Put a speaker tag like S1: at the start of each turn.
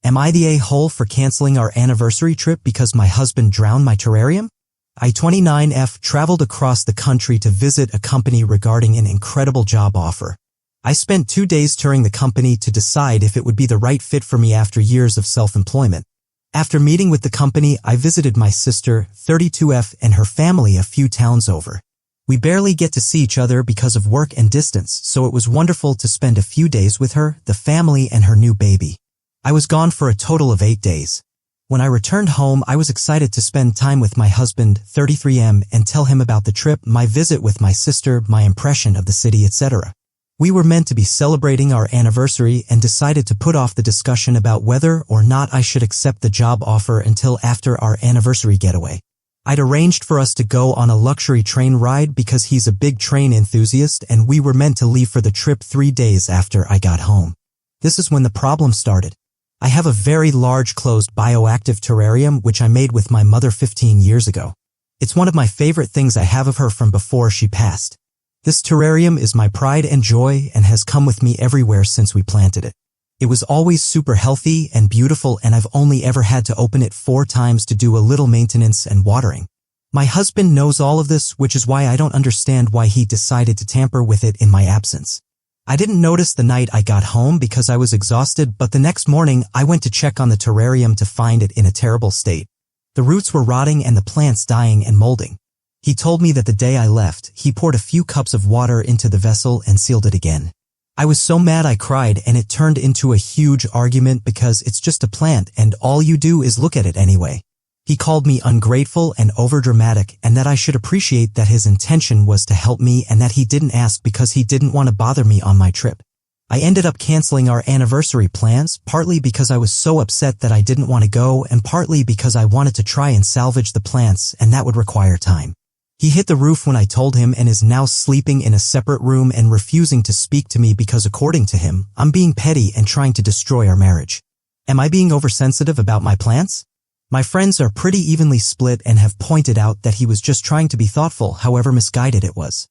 S1: Am I the a-hole for canceling our anniversary trip because my husband drowned my terrarium? I, 29F, traveled across the country to visit a company regarding an incredible job offer. I spent 2 days touring the company to decide if it would be the right fit for me after years of self-employment. After meeting with the company, I visited my sister, 32F, and her family a few towns over. We barely get to see each other because of work and distance, so it was wonderful to spend a few days with her, the family, and her new baby. I was gone for a total of 8 days. When I returned home, I was excited to spend time with my husband, 33M, and tell him about the trip, my visit with my sister, my impression of the city, etc. We were meant to be celebrating our anniversary and decided to put off the discussion about whether or not I should accept the job offer until after our anniversary getaway. I'd arranged for us to go on a luxury train ride because he's a big train enthusiast, and we were meant to leave for the trip 3 days after I got home. This is when the problem started. I have a very large closed bioactive terrarium which I made with my mother 15 years ago. It's one of my favorite things I have of her from before she passed. This terrarium is my pride and joy and has come with me everywhere since we planted it. It was always super healthy and beautiful, and I've only ever had to open it 4 times to do a little maintenance and watering. My husband knows all of this, which is why I don't understand why he decided to tamper with it in my absence. I didn't notice the night I got home because I was exhausted, but the next morning I went to check on the terrarium to find it in a terrible state. The roots were rotting and the plants dying and molding. He told me that the day I left, he poured a few cups of water into the vessel and sealed it again. I was so mad I cried, and it turned into a huge argument because it's just a plant and all you do is look at it anyway. He called me ungrateful and overdramatic, and that I should appreciate that his intention was to help me and that he didn't ask because he didn't want to bother me on my trip. I ended up canceling our anniversary plans, partly because I was so upset that I didn't want to go and partly because I wanted to try and salvage the plants, and that would require time. He hit the roof when I told him and is now sleeping in a separate room and refusing to speak to me because, according to him, I'm being petty and trying to destroy our marriage. Am I being oversensitive about my plants? My friends are pretty evenly split and have pointed out that he was just trying to be thoughtful, however misguided it was.